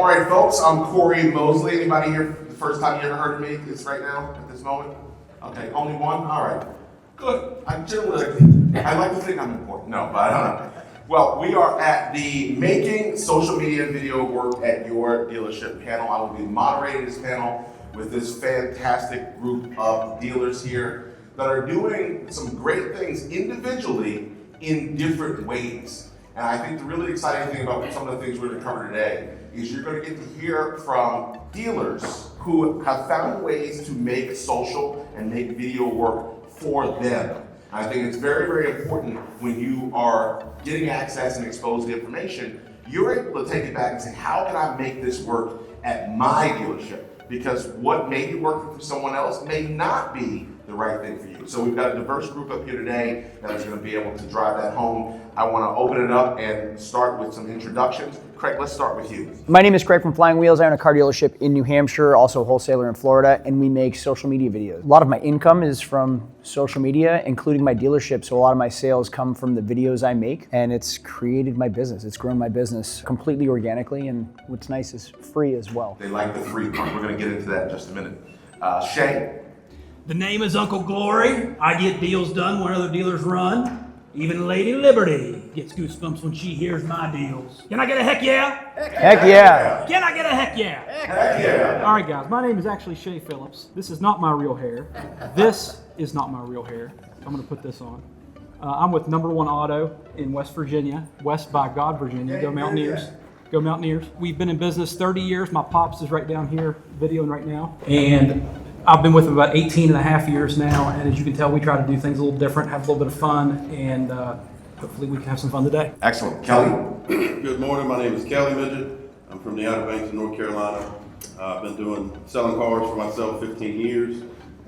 right, folks, I'm Corey Mosley. Anybody here, the first time you ever heard of me is right now, at this moment? Okay, only one? All right, good. I like to think I'm important. No, but I don't know. Well, we are at the Making Social Media and Video Work at Your Dealership panel. I will be moderating this panel with this fantastic group of dealers here that are doing some great things individually in different ways. And I think the really exciting thing about some of the things we're going to cover today is you're going to get to hear from dealers who have found ways to make social and make video work for them. I think it's very, very important when you are getting access and exposed to information, you're able to take it back and say, how can I make this work at my dealership? Because what may be working for someone else may not be the right thing for you. So we've got a diverse group up here today that is going to be able to drive that home. I want to open it up and start with some introductions. Craig, let's start with you. My name is Craig from Flying Wheels. I own a car dealership in New Hampshire, also a wholesaler in Florida, and we make social media videos. A lot of my income is from social media, including my dealership, so a lot of my sales come from the videos I make, and it's created my business. It's grown my business completely organically, and what's nice is free as well. They like the free part. We're going to get into that in just a minute. Shay. The name is Uncle Glory. I get deals done when other dealers run. Even Lady Liberty gets goosebumps when she hears my deals. Can I get a heck yeah? Heck yeah. Can I get a heck yeah? Heck yeah. All right, guys, my name is actually Shay Phillips. This is not my real hair. This is not my real hair. I'm going to put this on. I'm with Number One Auto in West Virginia, West by God, Virginia. Go Mountaineers. Go Mountaineers. We've been in business 30 years. My pops is right down here videoing right now. And I've been with them about 18 and a half years now, and as you can tell, we try to do things a little different, have a little bit of fun, and hopefully we can have some fun today. Excellent. Kelly? Good morning, my name is Kelly Midget. I'm from the Outer Banks of North Carolina. I've been selling cars for myself 15 years,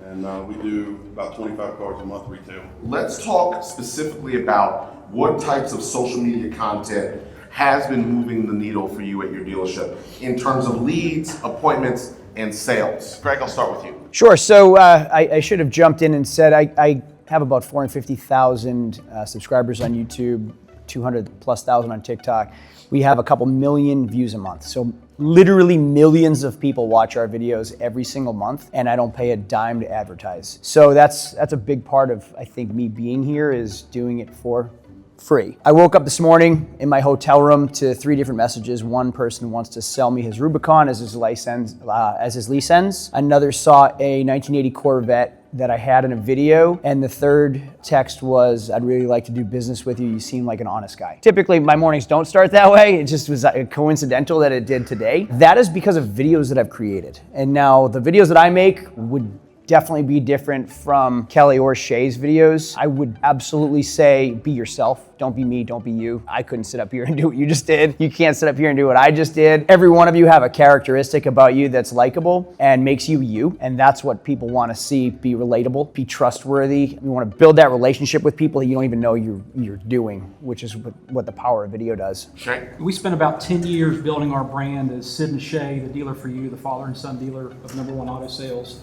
and we do about 25 cars a month retail. Let's talk specifically about what types of social media content has been moving the needle for you at your dealership in terms of leads, appointments, and sales. Craig, I'll start with you. Sure. So I should have jumped in and said I have about 450,000 subscribers on YouTube, 200,000+ on TikTok. We have a couple million views a month. So literally millions of people watch our videos every single month, and I don't pay a dime to advertise. So that's a big part of, I think, me being here is doing it for free. I woke up this morning in my hotel room to 3 different messages. One person wants to sell me his Rubicon as his lease ends. Another saw a 1980 Corvette that I had in a video. And the third text was, I'd really like to do business with you. You seem like an honest guy. Typically, my mornings don't start that way. It just was coincidental that it did today. That is because of videos that I've created. And now the videos that I make would definitely be different from Kelly or Shay's videos. I would absolutely say be yourself. Don't be me, don't be you. I couldn't sit up here and do what you just did. You can't sit up here and do what I just did. Every one of you have a characteristic about you that's likable and makes you you. And that's what people want to see. Be relatable, be trustworthy. You want to build that relationship with people that you don't even know you're doing, which is what the power of video does. Shay? We spent about 10 years building our brand as Sid and Shay, the dealer for you, the father and son dealer of Number One Auto Sales.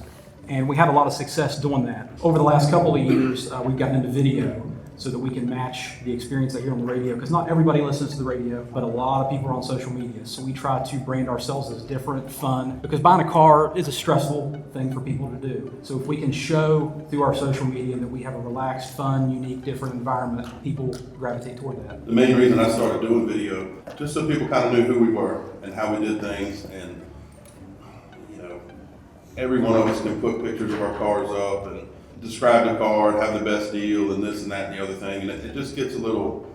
And we had a lot of success doing that. Over the last couple of years, we've gotten into video so that we can match the experience they hear on the radio, because not everybody listens to the radio, but a lot of people are on social media. So we try to brand ourselves as different, fun, because buying a car is a stressful thing for people to do. So if we can show through our social media that we have a relaxed, fun, unique, different environment, people gravitate toward that. The main reason I started doing video, just so people kind of knew who we were and how we did things, and every one of us can put pictures of our cars up and describe the car and have the best deal and this and that and the other thing, and it just gets a little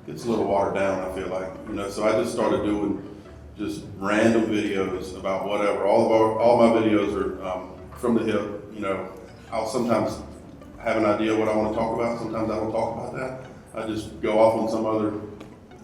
watered down, I feel like. So I just started doing just random videos about whatever. All my videos are from the hip. I'll sometimes have an idea what I want to talk about. Sometimes I don't talk about that. I just go off on some other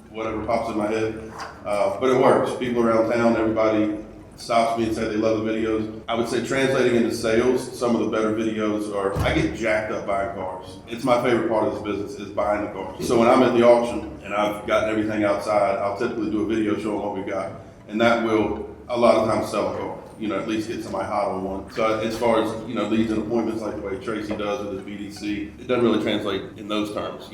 whatever pops in my head. But it works. People around town, everybody stops me and says they love the videos. I would say translating into sales, some of the better videos are, I get jacked up buying cars. It's my favorite part of this business is buying the cars. So when I'm at the auction and I've gotten everything outside, I'll typically do a video showing what we got. And that will a lot of times sell a car, at least get somebody hot on one. So as far as, leads and appointments like the way Tracy does with his BDC, it doesn't really translate in those terms,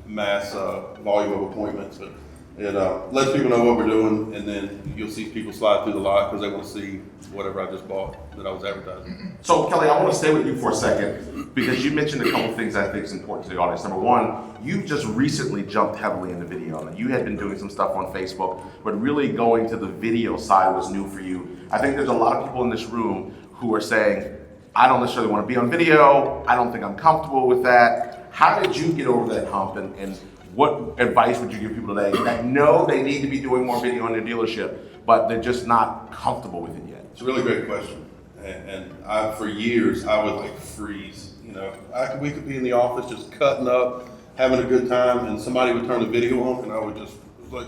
mass volume of appointments. But it lets people know what we're doing, and then you'll see people slide through the lot because they want to see whatever I just bought that I was advertising. So Kelly, I want to stay with you for a second because you mentioned a couple things I think is important to the audience. Number one, you've just recently jumped heavily into video. You had been doing some stuff on Facebook, but really going to the video side was new for you. I think there's a lot of people in this room who are saying, I don't necessarily want to be on video. I don't think I'm comfortable with that. How did you get over that hump, and what advice would you give people today that know they need to be doing more video in their dealership, but they're just not comfortable with it yet? It's a really great question. And for years, I would like freeze. You know, we could be in the office just cutting up, having a good time, and somebody would turn the video on, and I would just like,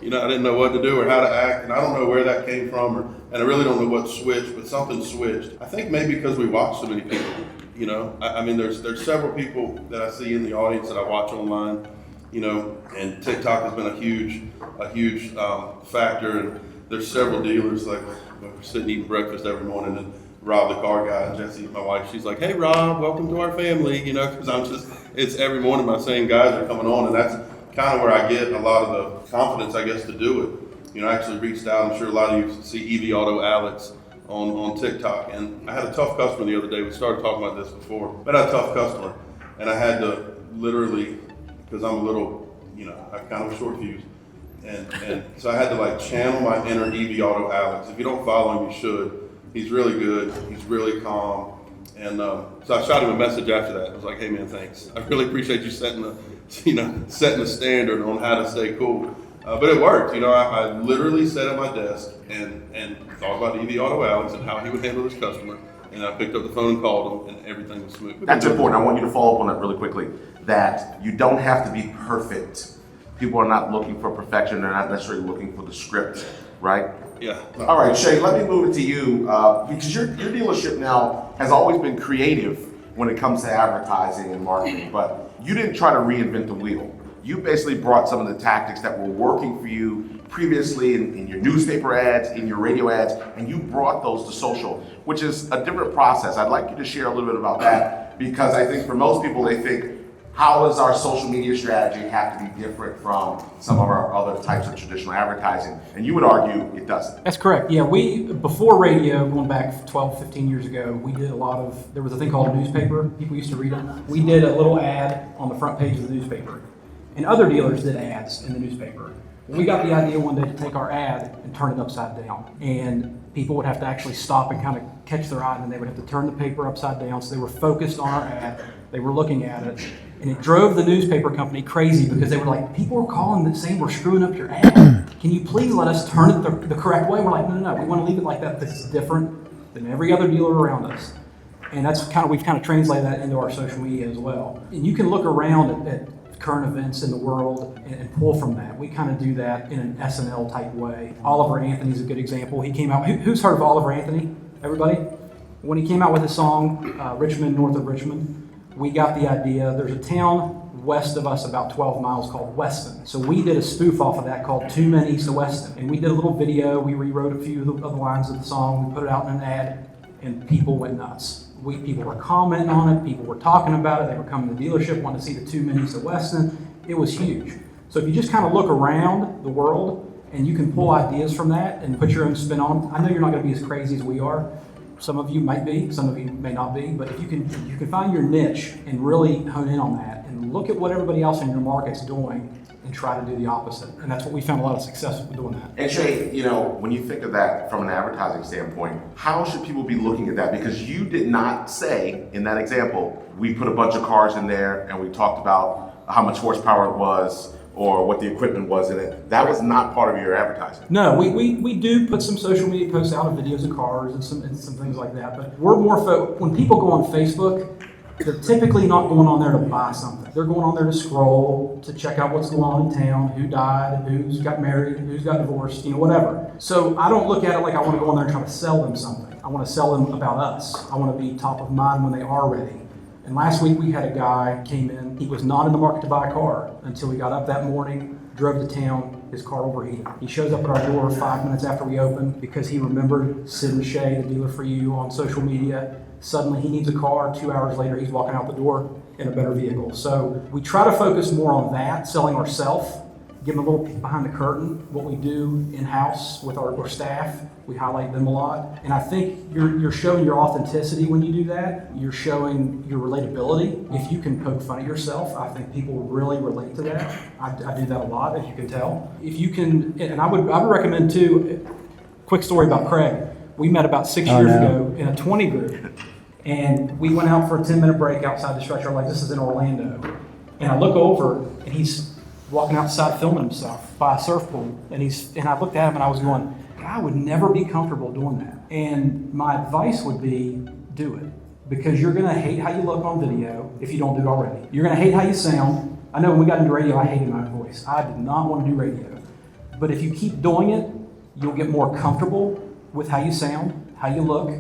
you know, I didn't know what to do or how to act, and I don't know where that came from, and I really don't know what switched, but something switched. I think maybe because we watch so many people. You know, I mean, there's several people that I see in the audience that I watch online. You know, and TikTok has been a huge factor. And there's several dealers, like we're sitting eating breakfast every morning, and Rob, the car guy, and Jesse, my wife, she's like, "Hey, Rob, welcome to our family." You know, because it's every morning my same guys are coming on, and that's kind of where I get a lot of the confidence, I guess, to do it. You know, I actually reached out. I'm sure a lot of you see EV Auto Alex on TikTok, and I had a tough customer the other day. We started talking about this before, but I had a tough customer, and I had to literally, because I'm a little, you know, I kind of a short fuse, and so I had to like channel my inner EV Auto Alex. If you don't follow him, you should. He's really good. He's really calm, and so I shot him a message after that. I was like, "Hey man, thanks. I really appreciate you setting the standard on how to stay cool." But it worked. You know, I literally sat at my desk and thought about EV Auto Alex and how he would handle this customer. And I picked up the phone and called him, and everything was smooth. That's important. I want you to follow up on that really quickly, that you don't have to be perfect. People are not looking for perfection. They're not necessarily looking for the script, right? Yeah. All right, Shay, let me move it to you, because your dealership now has always been creative when it comes to advertising and marketing, but you didn't try to reinvent the wheel. You basically brought some of the tactics that were working for you previously in your newspaper ads, in your radio ads, and you brought those to social, which is a different process. I'd like you to share a little bit about that, because I think for most people, they think, how does our social media strategy have to be different from some of our other types of traditional advertising? And you would argue it doesn't. That's correct. Yeah, before radio, going back 12, 15 years ago, we did there was a thing called a newspaper. People used to read it. We did a little ad on the front page of the newspaper. And other dealers did ads in the newspaper. We got the idea one day to take our ad and turn it upside down. And people would have to actually stop and kind of catch their eye, and then they would have to turn the paper upside down so they were focused on our ad. They were looking at it. And it drove the newspaper company crazy because they were like, people are calling and saying we're screwing up your ad. Can you please let us turn it the correct way? We're like, no, we want to leave it like that. This is different than every other dealer around us. And we've kind of translated that into our social media as well. And you can look around at current events in the world and pull from that. We kind of do that in an SNL type way. Oliver Anthony's a good example. He came out, who's heard of Oliver Anthony? Everybody? When he came out with his song, Richmond, North of Richmond, we got the idea. There's a town west of us about 12 miles called Weston. So we did a spoof off of that called 2 Men East of Weston. And we did a little video. We rewrote a few of the lines of the song. We put it out in an ad, and people went nuts. People were commenting on it. People were talking about it. They were coming to the dealership, wanting to see the 2 Men East of Weston. It was huge. So if you just kind of look around the world and you can pull ideas from that and put your own spin on them, I know you're not going to be as crazy as we are. Some of you might be, some of you may not be, but if you can find your niche and really hone in on that and look at what everybody else in your market's doing and try to do the opposite. And that's what we found a lot of success with doing that. And Shay, when you think of that from an advertising standpoint, how should people be looking at that? Because you did not say in that example, we put a bunch of cars in there and we talked about how much horsepower it was or what the equipment was in it. That was not part of your advertising. No, we do put some social media posts out of videos of cars and some things like that. But we're more when people go on Facebook, they're typically not going on there to buy something. They're going on there to scroll, to check out what's going on in town, who died, who's got married, who's got divorced, whatever. So I don't look at it like I want to go on there and try to sell them something. I want to sell them about us. I want to be top of mind when they are ready. And last week we had a guy came in. He was not in the market to buy a car until he got up that morning, drove to town, his car overheated. He shows up at our door 5 minutes after we opened because he remembered Sid and Shay, the dealer for you, on social media. Suddenly he needs a car. 2 hours later, he's walking out the door in a better vehicle. So we try to focus more on that, selling ourselves, give them a little peek behind the curtain, what we do in-house with our staff. We highlight them a lot. And I think you're showing your authenticity when you do that. You're showing your relatability. If you can poke fun at yourself, I think people really relate to that. I do that a lot, as you can tell. If you can, and I would recommend too, quick story about Craig. We met about 6 years ago in a 20 group. And we went out for a 10-minute break outside the structure. Like, this is in Orlando. And I look over, and he's walking outside filming himself by a surf pool. And I looked at him, and I was going, I would never be comfortable doing that. And my advice would be, do it. Because you're going to hate how you look on video if you don't do it already. You're going to hate how you sound. I know when we got into radio, I hated my own voice. I did not want to do radio. But if you keep doing it, you'll get more comfortable with how you sound, how you look,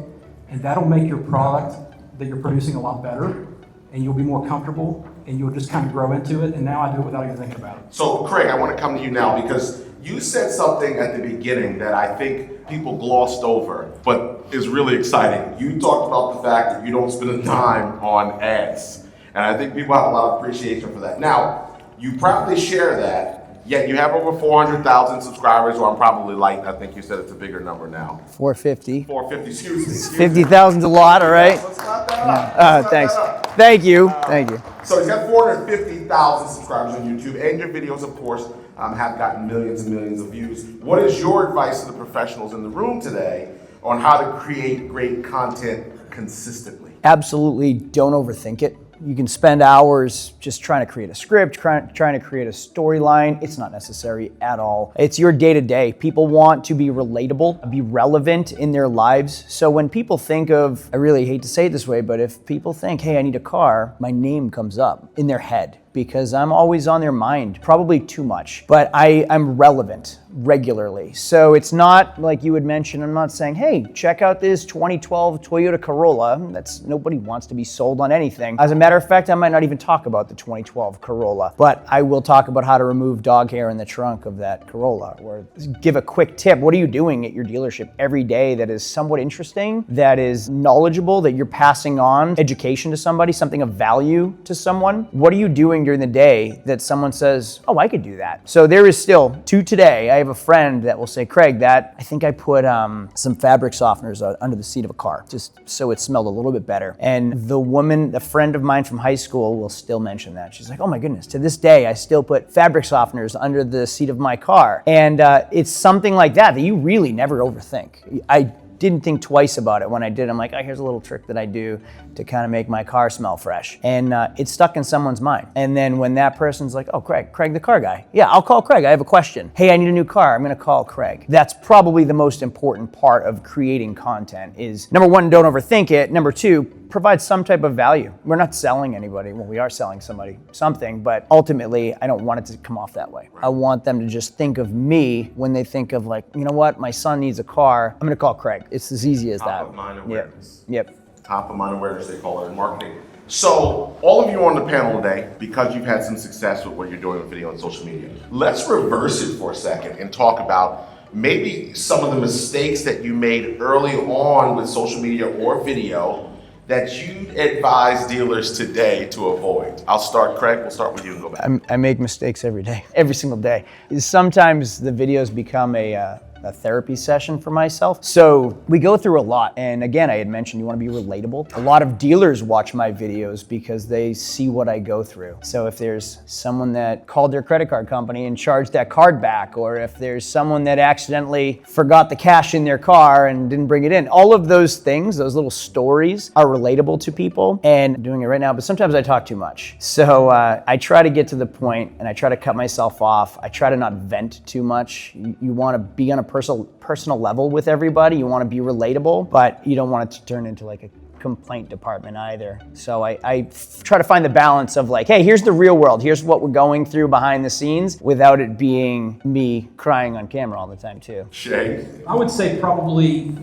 and that'll make your product that you're producing a lot better, and you'll be more comfortable, and you'll just kind of grow into it. And now I do it without even thinking about it. So, Craig, I want to come to you now because you said something at the beginning that I think people glossed over, but is really exciting. You talked about the fact that you don't spend a dime on ads, and I think people have a lot of appreciation for that. Now, you proudly share that. Yet you have over 400,000 subscribers, or I'm probably light. I think you said it's a bigger number now. 450. 450, excuse me. 50,000's a lot, all right? Let's clap that up. Let's clap Thanks. that up. Thank you. Thank you. So he's got 450,000 subscribers on YouTube, and your videos, of course, have gotten millions and millions of views. What is your advice to the professionals in the room today on how to create great content consistently? Absolutely don't overthink it. You can spend hours just trying to create a script, trying to create a storyline. It's not necessary at all. It's your day-to-day. People want to be relatable, be relevant in their lives. So when people think of, I really hate to say it this way, but if people think, hey, I need a car, my name comes up in their head because I'm always on their mind, probably too much, but I'm relevant regularly. So it's not like you would mention, I'm not saying, hey, check out this 2012 Toyota Corolla. Nobody wants to be sold on anything. As a matter of fact, I might not even talk about the 2012 Corolla, but I will talk about how to remove dog hair in the trunk of that Corolla, or give a quick tip. What are you doing at your dealership every day that is somewhat interesting, that is knowledgeable, that you're passing on education to somebody, something of value to someone? What are you doing during the day that someone says, oh, I could do that? So there is still, to today, I have a friend that will say, Craig, I think I put some fabric softeners under the seat of a car, just so it smelled a little bit better. And the woman, a friend of mine from high school, will still mention that. She's like, oh my goodness, to this day, I still put fabric softeners under the seat of my car. And it's something like that you really never overthink. I didn't think twice about it when I did. I'm like, oh, here's a little trick that I do to kind of make my car smell fresh. And it's stuck in someone's mind. And then when that person's like, oh, Craig the car guy. Yeah, I'll call Craig. I have a question. Hey, I need a new car. I'm going to call Craig. That's probably the most important part of creating content is, number one, don't overthink it. Number two, provide some type of value. We're not selling anybody. Well, we are selling somebody something, but ultimately, I don't want it to come off that way. Right. I want them to just think of me when they think of like, you know what, my son needs a car. I'm going to call Craig. It's as easy as that. Top of mind awareness. Yep. Top of mind awareness, they call it in marketing. So all of you on the panel today, because you've had some success with what you're doing with video and social media, let's reverse it for a second and talk about maybe some of the mistakes that you made early on with social media or video that you'd advise dealers today to avoid. I'll start, Craig, we'll start with you and go back. I make mistakes every day, every single day. Sometimes the videos become a therapy session for myself. So we go through a lot. And again, I had mentioned you want to be relatable. A lot of dealers watch my videos because they see what I go through. So if there's someone that called their credit card company and charged that card back, or if there's someone that accidentally forgot the cash in their car and didn't bring it in, all of those things, those little stories are relatable to people. And I'm doing it right now, but sometimes I talk too much. So I try to get to the point and I try to cut myself off. I try to not vent too much. You want to be on a personal level with everybody. You want to be relatable, but you don't want it to turn into like a complaint department either. So I try to find the balance of like, hey, here's the real world. Here's what we're going through behind the scenes without it being me crying on camera all the time too. Shay? I would say probably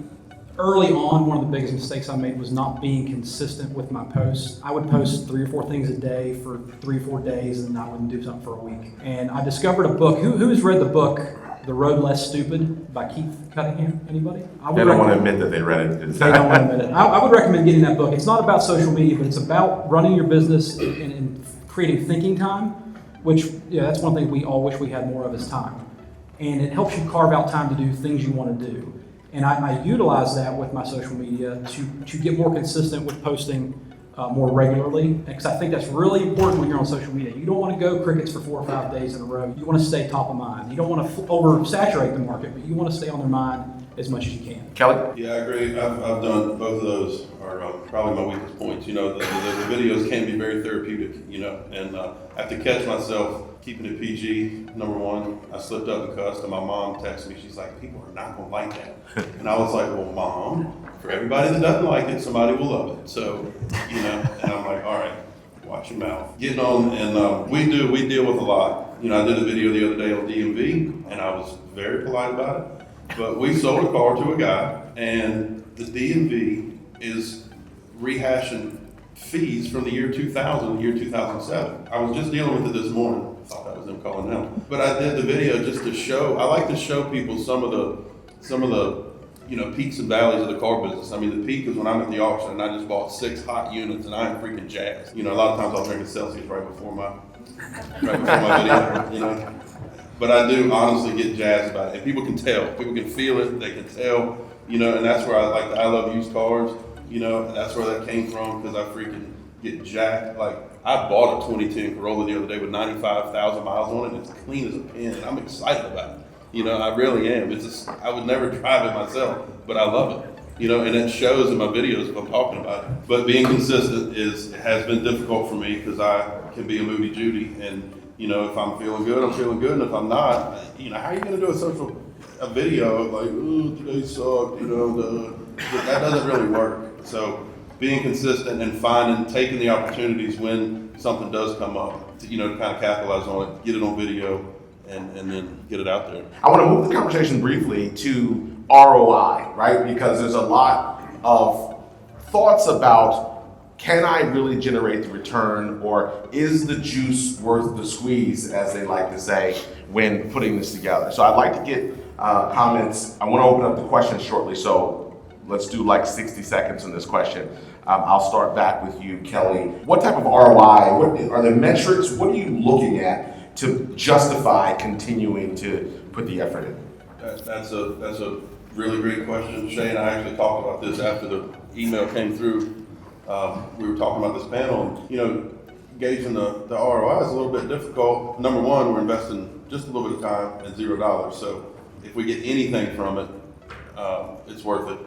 early on, one of the biggest mistakes I made was not being consistent with my posts. I would post 3 or 4 things a day for 3 or 4 days, and I wouldn't do something for a week. And I discovered a book. Who's read the book The Road Less Stupid by Keith Cunningham? Anybody? They don't want to admit that they read it. They don't want to admit it. I would recommend getting that book. It's not about social media, but it's about running your business and creating thinking time. which that's one thing we all wish we had more of is time. And it helps you carve out time to do things you want to do. And I utilize that with my social media to get more consistent with posting more regularly, because I think that's really important when you're on social media. You don't want to go crickets for 4 or 5 days in a row. You want to stay top of mind. You don't want to oversaturate the market, but you want to stay on their mind as much as you can. Kelly? Yeah, I agree. I've done both of those are probably my weakest points. You know, the videos can be very therapeutic, you know, and I have to catch myself keeping it PG. Number one, I slipped up and cussed, and my mom texted me. She's like, people are not going to like that. And I was like, well, Mom, for everybody that doesn't like it, somebody will love it. So, you know, and I'm like, all right, watch your mouth. Getting on, and we deal with a lot. You know, I did a video the other day on DMV, and I was very polite about it. But we sold a car to a guy, and the DMV is rehashing fees from the year 2000 to the year 2007. I was just dealing with it this morning. I thought that was them calling them. But I did the video just to show, I like to show people some of the you know, peaks and valleys of the car business. I mean, the peak is when I'm at the auction and I just bought 6 hot units and I am freaking jazzed. You know, a lot of times I'll drink a Celsius right before my video, you know. But I do honestly get jazzed about it. And people can tell. People can feel it. They can tell. You know, and that's where I love used cars. You know, and that's where that came from, because I freaking get jacked. Like, I bought a 2010 Corolla the other day with 95,000 miles on it, and it's clean as a pin, and I'm excited about it. You know, I really am. It's just, I would never drive it myself, but I love it. You know, and it shows in my videos if I'm talking about it. But being consistent has been difficult for me, because I can be a moody Judy, and you know, if I'm feeling good, I'm feeling good, and if I'm not, you know, how are you going to do a video like, oh, today sucked, you know, that doesn't really work. So being consistent and taking the opportunities when something does come up, to, you know, to kind of capitalize on it, get it on video, and then get it out there. I want to move the conversation briefly to ROI, right? Because there's a lot of thoughts about, can I really generate the return, or is the juice worth the squeeze, as they like to say, when putting this together? So I'd like to get comments. I want to open up the questions shortly, so let's do like 60 seconds on this question. I'll start back with you, Kelly. What type of ROI, what are the metrics, what are you looking at to justify continuing to put the effort in? That's a really great question. Shay and I actually talked about this after the email came through. We were talking about this panel, and you know, gauging the ROI is a little bit difficult. Number one, we're investing just a little bit of time and $0. So if we get anything from it, it's worth it.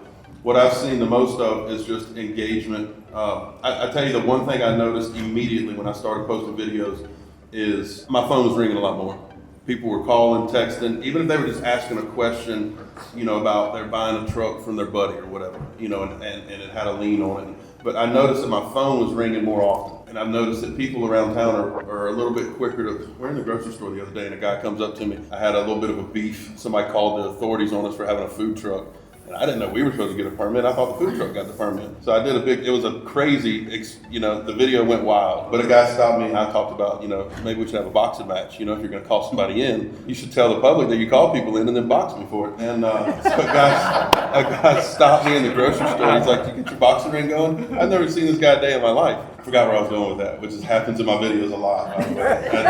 What I've seen the most of is just engagement. I tell you, the one thing I noticed immediately when I started posting videos is my phone was ringing a lot more. People were calling, texting, even if they were just asking a question, you know, about they're buying a truck from their buddy or whatever, you know, and it had a lien on it. But I noticed that my phone was ringing more often. And I've noticed that people around town are a little bit quicker to, we're in the grocery store the other day and a guy comes up to me. I had a little bit of a beef. Somebody called the authorities on us for having a food truck. And I didn't know we were supposed to get a permit. I thought the food truck got the permit. So I did it was a crazy, you know, the video went wild. But a guy stopped me and I talked about, you know, maybe we should have a boxing match. You know, if you're going to call somebody in, you should tell the public that you call people in and then box me for it. And so a guy stopped me in the grocery store. He's like, "You get your boxing ring going?" I've never seen this guy a day in my life. I forgot where I was going with that, which just happens in my videos a lot, by the way. I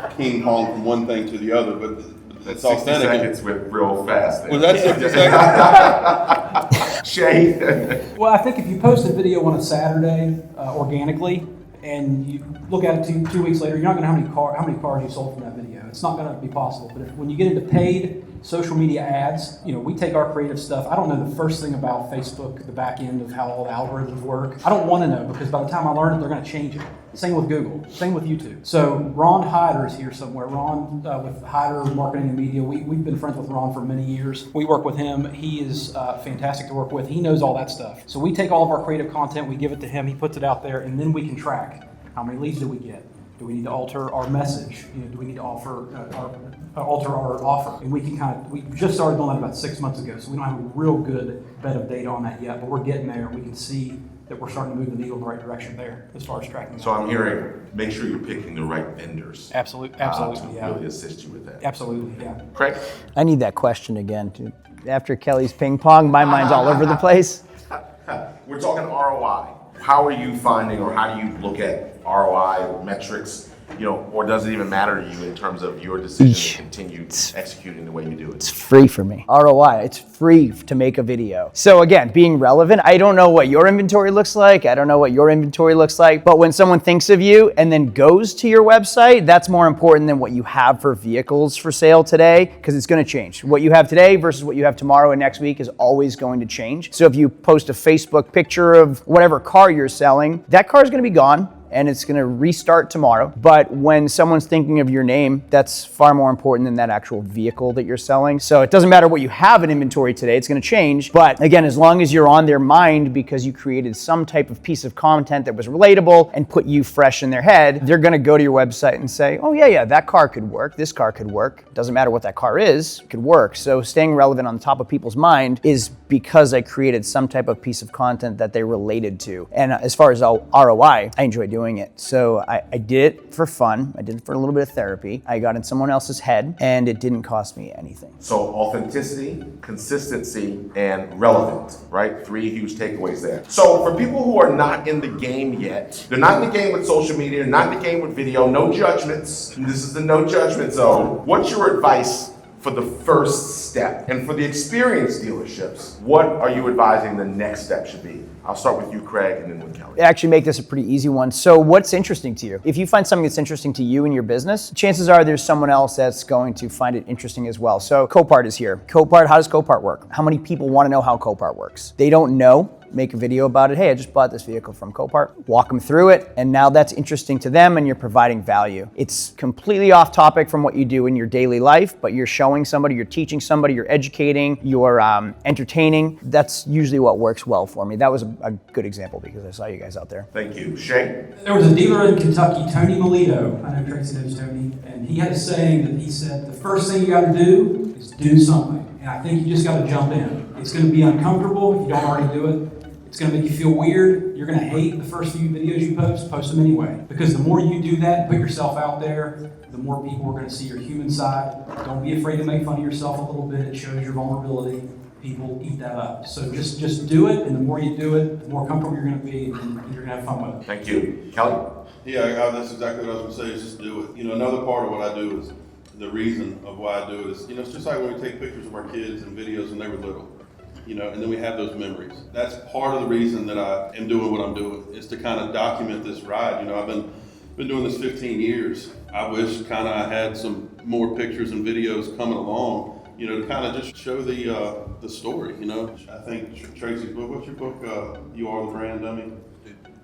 just ping pong from one thing to the other, but That's it's 60 authentic. seconds went real fast there. Was that 60 seconds? Shay? Well, I think if you post a video on a Saturday organically, and you look at it two weeks later, you're not going to know how many cars you sold from that video. It's not going to be possible. But when you get into paid social media ads, you know, we take our creative stuff. I don't know the first thing about Facebook, the back end of how all the algorithms work. I don't want to know, because by the time I learn it, they're going to change it. Same with Google, same with YouTube. So Ron Hyder is here somewhere. Ron with Hyder Marketing and Media. We've been friends with Ron for many years. We work with him. He is fantastic to work with. He knows all that stuff. So we take all of our creative content, we give it to him, he puts it out there, and then we can track how many leads do we get. Do we need to alter our message? You know, do we need to alter our offer? And we can we just started doing that about 6 months ago, so we don't have a real good bed of data on that yet, but we're getting there. We can see that we're starting to move the needle in the right direction there as far as tracking. So I'm hearing, make sure you're picking the right vendors. Absolutely, To yeah. really assist you with that. Absolutely, yeah. Craig? I need that question again. Dude. After Kelly's ping pong, my mind's all over the place. We're talking ROI. How are you finding, or how do you look at ROI metrics or does it even matter to you in terms of your decision to continue executing the way you do it? It's free for me. ROI, it's free to make a video. So again, being relevant, I don't know what your inventory looks like. I don't know what your inventory looks like, but when someone thinks of you and then goes to your website, that's more important than what you have for vehicles for sale today, because it's gonna change. What you have today versus what you have tomorrow and next week is always going to change. So if you post a Facebook picture of whatever car you're selling, that car is gonna be gone, and it's gonna restart tomorrow. But when someone's thinking of your name, that's far more important than that actual vehicle that you're selling. So it doesn't matter what you have in inventory today, it's gonna change. But again, as long as you're on their mind because you created some type of piece of content that was relatable and put you fresh in their head, they're gonna go to your website and say, oh yeah, that car could work, this car could work. Doesn't matter what that car is, it could work. So staying relevant on the top of people's mind is because I created some type of piece of content that they related to. And as far as ROI, I enjoy doing it. So I did it for fun. I did it for a little bit of therapy. I got in someone else's head and it didn't cost me anything. So authenticity, consistency, and relevant, right? 3 huge takeaways there. So for people who are not in the game yet, they're not in the game with social media, they're not in the game with video, no judgments. This is the no judgment zone. What's your advice for the first step? And for the experienced dealerships, what are you advising the next step should be? I'll start with you, Craig, and then with Kelly. Actually make this a pretty easy one. So what's interesting to you? If you find something that's interesting to you in your business, chances are there's someone else that's going to find it interesting as well. So Copart is here. Copart, how does Copart work? How many people want to know how Copart works? They don't know. Make a video about it. Hey, I just bought this vehicle from Copart. Walk them through it, and now that's interesting to them and you're providing value. It's completely off topic from what you do in your daily life, but you're showing somebody, you're teaching somebody, you're educating, you're entertaining. That's usually what works well for me. That was a good example because I saw you guys out there. Thank you. Shay? There was a dealer in Kentucky, Tony Melito. I know Tracy knows Tony. And he had a saying that he said, the first thing you got to do is do something. And I think you just got to jump in. It's going to be uncomfortable if you don't already do it. It's going to make you feel weird. You're going to hate the first few videos you post them anyway. Because the more you do that and put yourself out there, the more people are going to see your human side. Don't be afraid to make fun of yourself a little bit. It shows your vulnerability. People eat that up. So just do it, and the more you do it, the more comfortable you're going to be, and you're going to have fun with it. Thank you. Kelly? Yeah, that's exactly what I was going to say, is just do it. Another part of what I do is, the reason of why I do it is, it's just like when we take pictures of our kids and videos when they were little. And then we have those memories. That's part of the reason that I am doing what I'm doing, is to kind of document this ride. I've been doing this 15 years. I wish kind of I had some more pictures and videos coming along, to kind of just show the story. I think Tracy's book, what's your book? You Are the Brand, Dummy?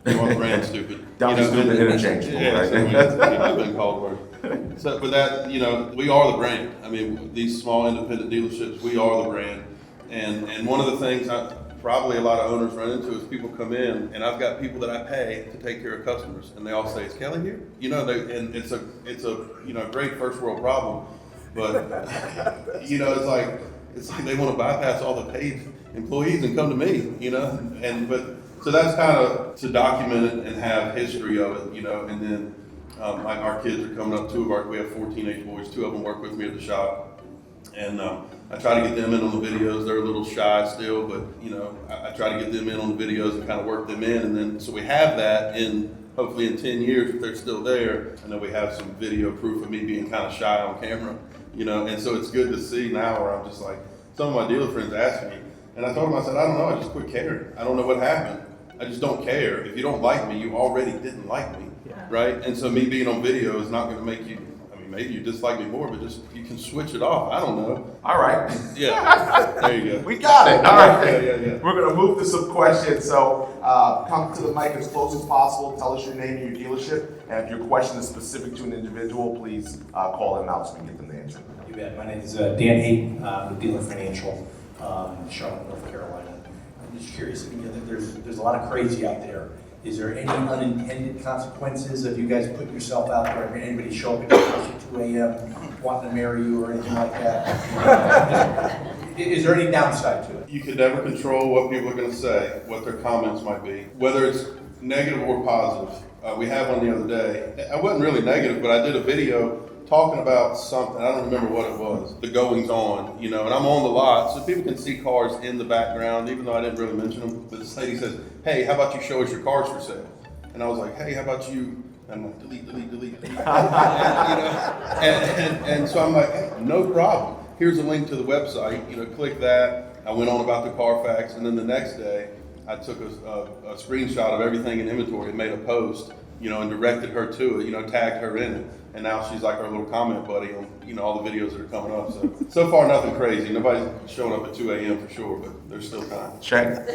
You Are the Brand, Stupid. Stupid, interchangeable, yeah, right? I've been called worse. So, but that, we are the brand. I mean, these small independent dealerships, we are the brand. And one of the things probably a lot of owners run into is people come in, and I've got people that I pay to take care of customers, and they all say, "Is Kelly here?" And it's a great first world problem, but it's like they want to bypass all the paid employees and come to me, so that's kind of to document it and have history of it, and then like our kids are coming up. We have 4 teenage boys. 2 of them work with me at the shop, and I try to get them in on the videos. They're a little shy still, but I try to get them in on the videos and kind of work them in, and then so we have that hopefully in 10 years if they're still there, and then we have some video proof of me being kind of shy on camera, and so it's good to see now where I'm just like, some of my dealer friends ask me, and I told them, I said, I don't know, I just quit caring. I don't know what happened. I just don't care. If you don't like me, you already didn't like me, right? And so me being on video is not going to make you, maybe you dislike me more, but you can switch it off. I don't know. All right. Yeah, there you go. We got it. All right. Yeah. We're going to move to some questions. So come to the mic as close as possible. Tell us your name and your dealership. And if your question is specific to an individual, please call them out so we can get them the answer. You bet. My name is Dan Hayden with Dealer Financial in Charlotte, North Carolina. I'm just curious, there's a lot of crazy out there. Is there any unintended consequences of you guys putting yourself out there? I mean, anybody show up at your house at 2 a.m. wanting to marry you or anything like that? Is there any downside to it? You can never control what people are going to say, what their comments might be, whether it's negative or positive. We had one the other day. I wasn't really negative, but I did a video talking about something. I don't remember what it was. The goings on, and I'm on the lot, so people can see cars in the background, even though I didn't really mention them. But this lady says, "Hey, how about you show us your cars for sale?" And I was like, "Hey, how about you And I'm like, delete. And so I'm like, hey, no problem. Here's a link to the website, click that. I went on about the Carfax, and then the next day, I took a screenshot of everything in inventory and made a post, and directed her to it, tagged her in it. And now she's like our little comment buddy on, all the videos that are coming up. So far, nothing crazy. Nobody's showing up at 2 a.m. for sure, but there's still time. Check.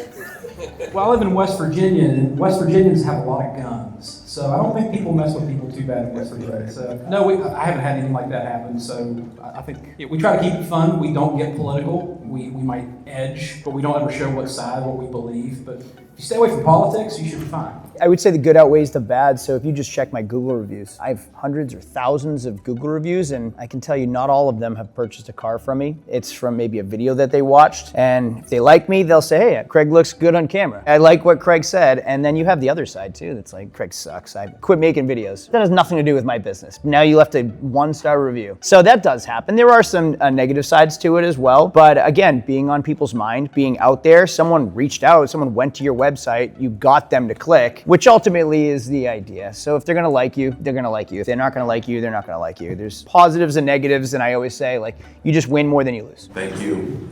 Well, I live in West Virginia, and West Virginians have a lot of guns. So I don't think people mess with people too bad in West Virginia. So no, I haven't had anything like that happen. So I think we try to keep it fun. We don't get political. We might edge, but we don't ever show what side, what we believe. But if you stay away from politics, you should be fine. I would say the good outweighs the bad. So if you just check my Google reviews, I have hundreds or thousands of Google reviews, and I can tell you not all of them have purchased a car from me. It's from maybe a video that they watched. And if they like me, they'll say, hey, Craig looks good on camera. I like what Craig said. And then you have the other side too. That's like, Craig sucks. I quit making videos. That has nothing to do with my business. Now you left a 1-star review. So that does happen. There are some negative sides to it as well. But again, being on people's mind, being out there, someone reached out, someone went to your website, you got them to click, which ultimately is the idea. So if they're gonna like you, they're gonna like you. If they're not gonna like you, they're not gonna like you. There's positives and negatives, and I always say, you just win more than you lose. Thank you.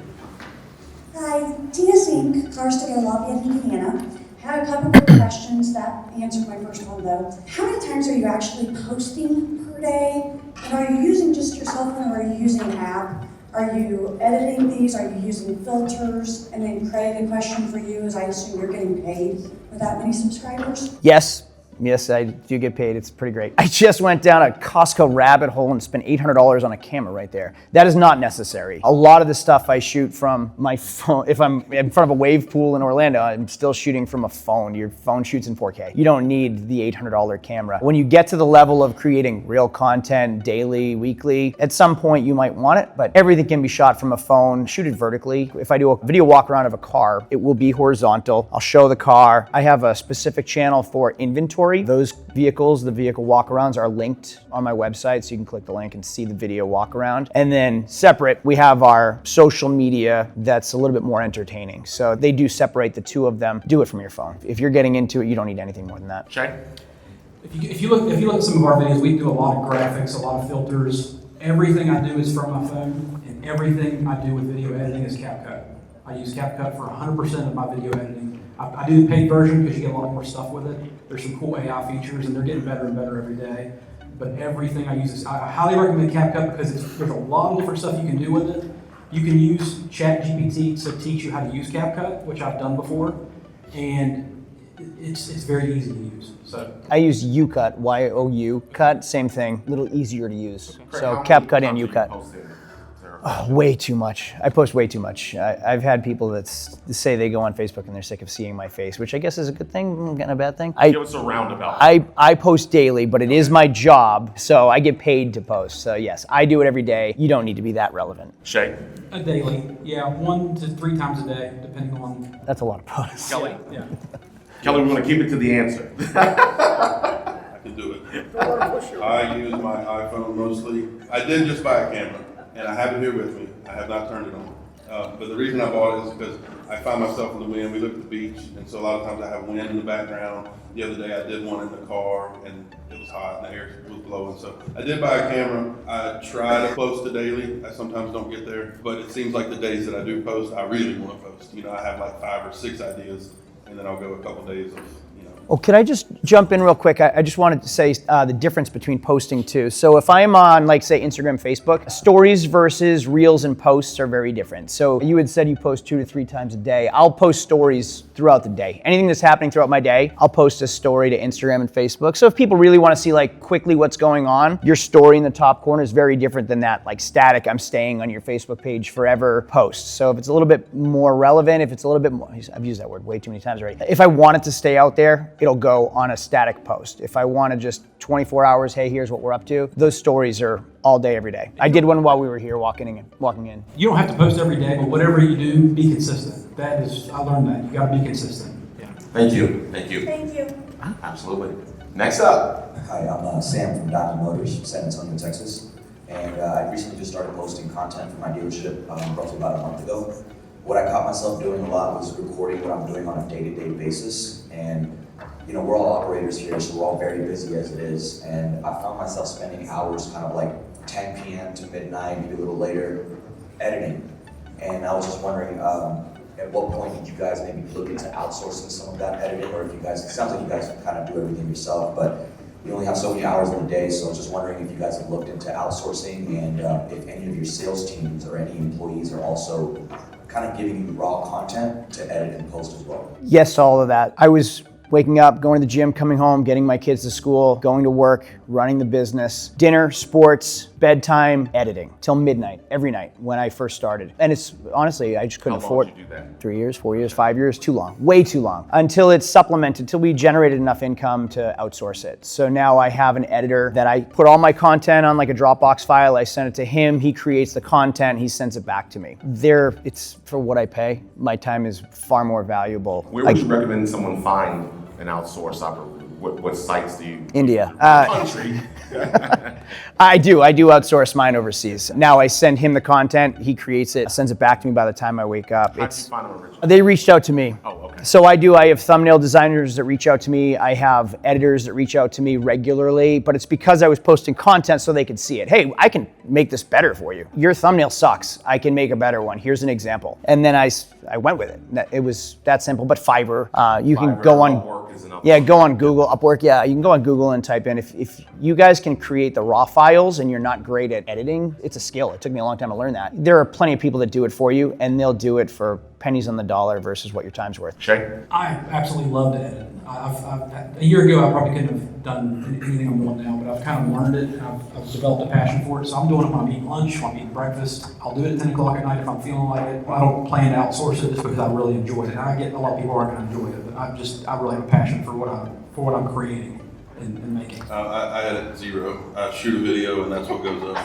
Hi, Tina Sink, Cars to Go Lafayette, Indiana. Had a couple of questions that answered my first one though. How many times are you actually posting per day? And are you using just your cell phone or are you using an app? Are you editing these? Are you using filters? And then Craig, a question for you is I assume you're getting paid with that many subscribers? Yes, I do get paid. It's pretty great. I just went down a Costco rabbit hole and spent $800 on a camera right there. That is not necessary. A lot of the stuff I shoot from my phone. If I'm in front of a wave pool in Orlando, I'm still shooting from a phone. Your phone shoots in 4K. You don't need the $800 camera. When you get to the level of creating real content daily, weekly, at some point you might want it, but everything can be shot from a phone. Shoot it vertically. If I do a video walk around of a car, it will be horizontal. I'll show the car. I have a specific channel for inventory. Those vehicles, the vehicle walkarounds, are linked on my website, so you can click the link and see the video walk around. And then separate, we have our social media that's a little bit more entertaining. So they do separate the two of them. Do it from your phone. If you're getting into it, you don't need anything more than that. Check. If you look at some of our videos, we do a lot of graphics, a lot of filters. Everything I do is from my phone, and everything I do with video editing is CapCut. I use CapCut for 100% of my video editing. I do the paid version because you get a lot more stuff with it. There's some cool AI features, and they're getting better and better every day. But everything I use is, I highly recommend CapCut because there's a lot of different stuff you can do with it. You can use ChatGPT to teach you how to use CapCut, which I've done before, and it's very easy to use. So I use UCut, Y-O-U, cut, same thing, a little easier to use. Craig, So how many CapCut and times have you UCut. posted? Way too much. I post way too much. I've had people that say they go on Facebook and they're sick of seeing my face, which I guess is a good thing, kind of a bad thing. Give us a roundabout. I post daily, but it is my job, so I get paid to post. So yes, I do it every day. You don't need to be that relevant. Shay. a daily, 1 to 3 times a day, depending on. That's a lot of posts. Kelly? Yeah. Kelly, we want to keep it to the answer. I can do it. I use my iPhone mostly. I did just buy a camera, and I have it here with me. I have not turned it on. But the reason I bought it is because I find myself in the wind. We live at the beach, and so a lot of times I have wind in the background. The other day I did one in the car, and it was hot, and the air was blowing. So I did buy a camera. I try to post it daily. I sometimes don't get there, but it seems like the days that I do post, I really want to post. I have like 5 or 6 ideas, and then I'll go a couple days of, Oh, could I just jump in real quick? I just wanted to say the difference between posting too. So if I'm on, like, say, Instagram, Facebook, stories versus reels and posts are very different. So you had said you post 2 to 3 times a day. I'll post stories throughout the day. Anything that's happening throughout my day, I'll post a story to Instagram and Facebook. So if people really want to see, like, quickly what's going on, your story in the top corner is very different than that, like, static, I'm staying on your Facebook page forever post. So if it's a little bit more relevant, if it's a little bit more, I've used that word way too many times already. If I want it to stay out there, it'll go on a static post. If I want to just 24 hours, hey, here's what we're up to, those stories are all day, every day. I did one while we were here walking in. You don't have to post every day, but whatever you do, be consistent. That is, I learned that. You got to be consistent. Yeah. Thank you. Thank you. Thank you. Absolutely. Next up. Hi, I'm Sam from Diamond Motors, San Antonio, Texas. And I recently just started posting content for my dealership roughly about a month ago. What I caught myself doing a lot was recording what I'm doing on a day-to-day basis. And you know, we're all operators here, so we're all very busy as it is, and I found myself spending hours kind of like 10 p.m. to midnight, maybe a little later, editing. And I was just wondering, at what point did you guys maybe look into outsourcing some of that editing, or if you guys, it sounds like you guys kind of do everything yourself, but you only have so many hours in a day, so I was just wondering if you guys have looked into outsourcing, and if any of your sales teams or any employees are also kind of giving you raw content to edit and post as well. Yes to all of that. I was waking up, going to the gym, coming home, getting my kids to school, going to work, running the business, dinner, sports, bedtime, editing, till midnight, every night when I first started. And it's, honestly, I just couldn't afford did you do that? 3 years, 4 years, 5 years, too long, way too long, until it's supplemented, until we generated enough income to outsource it. So now I have an editor that I put all my content on like a Dropbox file, I send it to him, he creates the content, he sends it back to me. It's for what I pay. My time is far more valuable. Where would you recommend someone find an outsource operator? What sites do you? India. Country. I do outsource mine overseas. Now I send him the content, he creates it, sends it back to me by the time I wake up. How did you find them originally? They reached out to me. Oh, okay. So I have thumbnail designers that reach out to me. I have editors that reach out to me regularly, but it's because I was posting content so they could see it. Hey, I can make this better for you. Your thumbnail sucks. I can make a better one. Here's an example. And then I went with it. It was that simple, but Fiverr, you can go on. Upwork is another. Yeah, go on Google, Upwork, yeah, you can go on Google and type in, if you guys can create the raw files and you're not great at editing, it's a skill. It took me a long time to learn that. There are plenty of people that do it for you, and they'll do it for pennies on the dollar versus what your time's worth. Shay? I absolutely love to edit. A year ago, I probably couldn't have done anything I'm doing now, but I've kind of learned it. I've developed a passion for it, so I'm doing it when I'm eating lunch, when I'm eating breakfast. I'll do it at 10 o'clock at night if I'm feeling like it. I don't plan to outsource it just because I really enjoy it. And I get a lot of people aren't going to enjoy it, but I really have a passion for what I'm creating and making. I edit zero. I shoot a video and that's what goes up.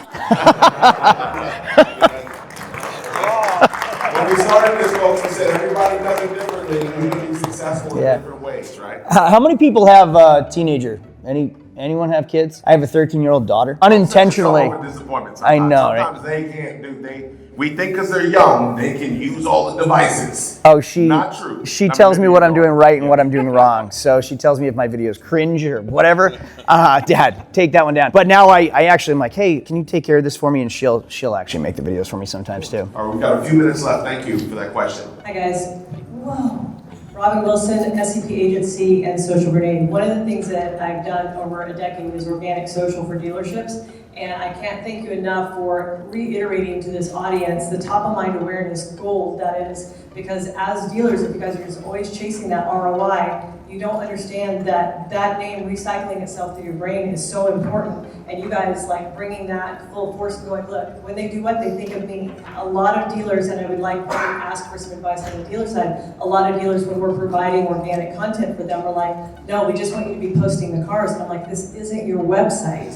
When we started this, folks, we said everybody does it differently, and we can be successful in Yeah. different ways, right? How many people have a teenager? Anyone have kids? I have a 13-year-old daughter. Unintentionally. It's all over disappointment I sometimes. know, right? Sometimes they can't do, we think because they're young, they can use all the devices. Oh, Not true. She I mean, tells me what I'm doing right and yeah. what I'm doing wrong. So she tells me if my videos cringe or whatever. Dad, take that one down. But now I actually am like, hey, can you take care of this for me? And she'll actually make the videos for me sometimes too. All right, we've got a few minutes left. Thank you for that question. Hi guys. Whoa. Robin Wilson, SCP Agency, and Social Grenade. One of the things that I've done over a decade is organic social for dealerships, and I can't thank you enough for reiterating to this audience the top of mind awareness goal that is, because as dealers, if you guys are just always chasing that ROI, you don't understand that that name recycling itself through your brain is so important, and you guys like bringing that full force and going, look, when they do what, they think of me. A lot of dealers, and I would like to ask for some advice on the dealer side, a lot of dealers when we're providing organic content for them are like, no, we just want you to be posting the cars. And I'm like, this isn't your website.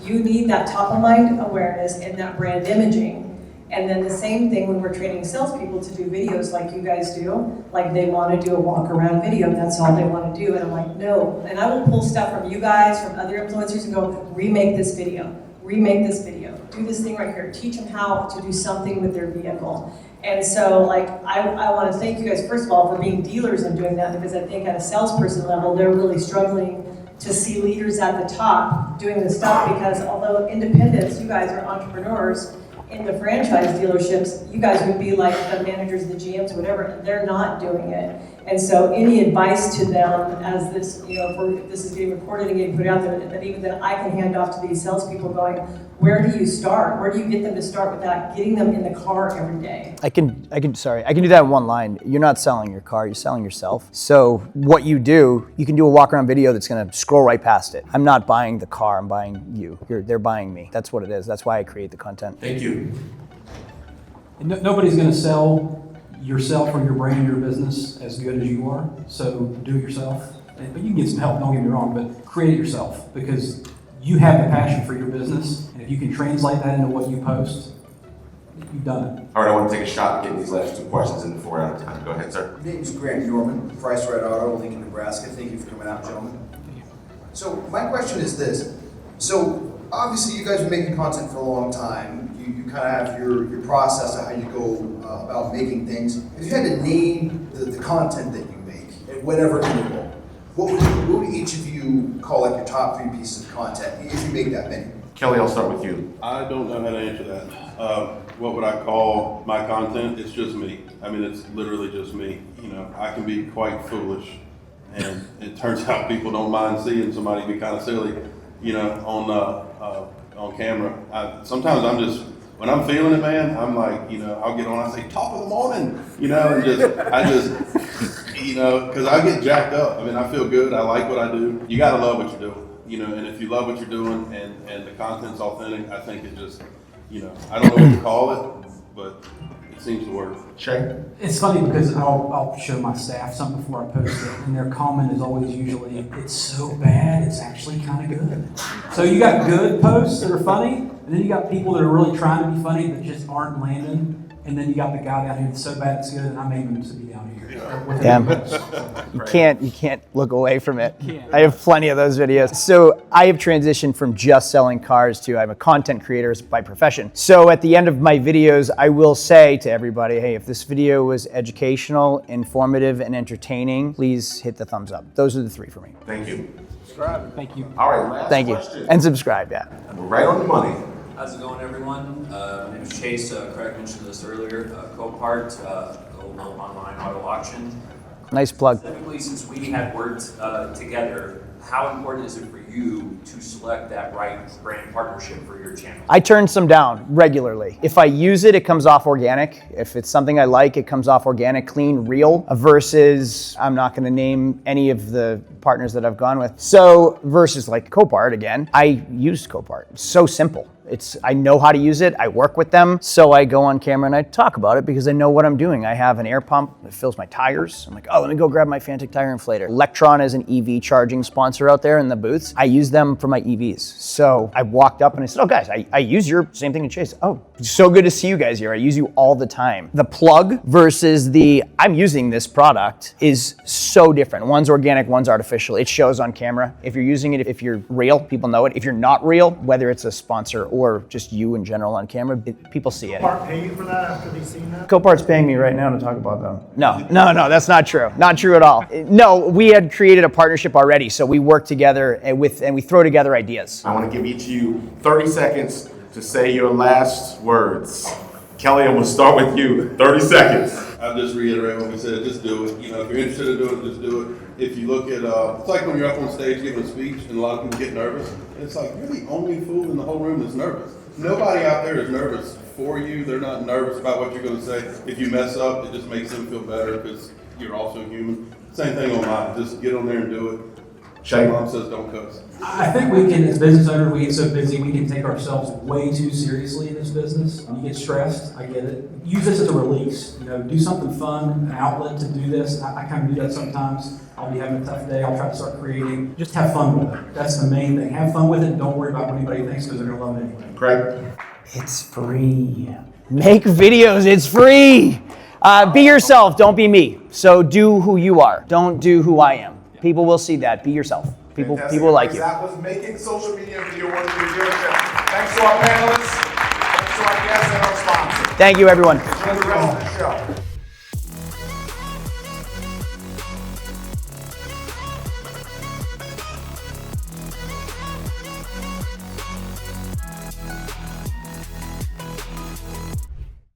You need that top of mind awareness and that brand imaging. And then the same thing when we're training salespeople to do videos like you guys do, like they want to do a walk around video, that's all they want to do. And I'm like, no. And I will pull stuff from you guys, from other influencers and go, remake this video, do this thing right here, teach them how to do something with their vehicle. And so like, I want to thank you guys, first of all, for being dealers and doing that, because I think at a salesperson level, they're really struggling to see leaders at the top doing this stuff, because although independents, you guys are entrepreneurs, in the franchise dealerships, you guys would be like the managers, the GMs, whatever, they're not doing it. And so any advice to them as this, if this is getting recorded and getting put out there, that even that I can hand off to these salespeople going, where do you start? Where do you get them to start without getting them in the car every day? I can do that in one line. You're not selling your car, you're selling yourself. So what you do, you can do a walk around video that's gonna scroll right past it. I'm not buying the car, I'm buying you. They're buying me. That's what it is. That's why I create the content. Thank you. And nobody's going to sell yourself or your brand, your business as good as you are. So do it yourself. But you can get some help, don't get me wrong, but create it yourself, because you have the passion for your business. And if you can translate that into what you post, you've done it. All right, I want to take a shot at getting these last two questions in before we're out of time. Go ahead, sir. My name's Grant Norman, Price Right Auto, Lincoln, Nebraska. Thank you for coming out, gentlemen. So my question is this. So obviously you guys have been making content for a long time. You kind of have your process of how you go about making things. If you had to name the content that you make at whatever interval, what would each of you call like your top 3 pieces of content, if you make that many? Kelly, I'll start with you. I don't know how to answer that. What would I call my content? It's just me. I mean, it's literally just me. You know, I can be quite foolish, and it turns out people don't mind seeing somebody be kind of silly, you know, on camera. Sometimes I'm just, when I'm feeling it, man, I'm like, you know, I'll get on, I say, top of the morning, you know, and I just, you know, because I get jacked up. I mean, I feel good. I like what I do. You got to love what you're doing. You know, and if you love what you're doing and the content's authentic, I think it just, you know, I don't know what to call it, but it seems to work. Shay? It's funny because I'll show my staff something before I post it, and their comment is always usually, it's so bad, it's actually kind of good. So you got good posts that are funny, and then you got people that are really trying to be funny but just aren't landing, and then you got the guy down here that's so bad it's good, and I made him to be down here. Yeah. You can't look away from it. I have plenty of those videos. So I have transitioned from just selling cars to I'm a content creator by profession. So at the end of my videos, I will say to everybody, hey, if this video was educational, informative, and entertaining, please hit the thumbs up. Those are the 3 for me. Thank you. Thank you. All right, last Thank you. question. And subscribe, yeah. We're right on the money. How's it going, everyone? My name is Chase. Craig mentioned this earlier. Copart, global online auto auction. Nice plug. Specifically, since we had worked together, how important is it for you to select that right brand partnership for your channel? I turn some down regularly. If I use it, it comes off organic. If it's something I like, it comes off organic, clean, real, versus I'm not gonna name any of the partners that I've gone with. So versus like Copart again, I use Copart. It's so simple. I know how to use it, I work with them, so I go on camera and I talk about it because I know what I'm doing. I have an air pump that fills my tires. I'm like, oh, let me go grab my Fantic tire inflator. Electron is an EV charging sponsor out there in the booths. I use them for my EVs. So I walked up and I said, oh guys, I use your same thing in Chase. Oh, so good to see you guys here. I use you all the time. The plug versus the I'm using this product is so different. One's organic, one's artificial. It shows on camera. If you're using it, if you're real, people know it. If you're not real, whether it's a sponsor or just you in general on camera, people see it. Copart pay you for that after they've seen that? Copart's paying me right now to talk about them. No, that's not true. Not true at all. No, we had created a partnership already, so we work together and we throw together ideas. I want to give each of you 30 seconds to say your last words. Kelly, I'm going to start with you. 30 seconds. I'll just reiterate what we said, just do it. You know, if you're interested in doing it, just do it. If you look at, it's like when you're up on stage giving a speech and a lot of people get nervous. And it's like, you're the only fool in the whole room that's nervous. Nobody out there is nervous for you. They're not nervous about what you're going to say. If you mess up, it just makes them feel better because you're also human. Same thing online. Just get on there and do it. Shay. Mom says don't cuss. I think we can, as business owners, we get so busy, we can take ourselves way too seriously in this business. You get stressed, I get it. Use this as a release. You know, do something fun, an outlet to do this. I kind of do that sometimes. I'll be having a tough day, I'll try to start creating. Just have fun with it. That's the main thing. Have fun with it, don't worry about what anybody thinks because they're going to love it anyway. Craig? It's free. Make videos, it's free. Be yourself, don't be me. So do who you are, don't do who I am. People will see that, be yourself. People like you. That was making social media video work for your dealership. Thanks to our panelists, thanks to our guests and our sponsors. Thank you, everyone. Enjoy the rest of the show.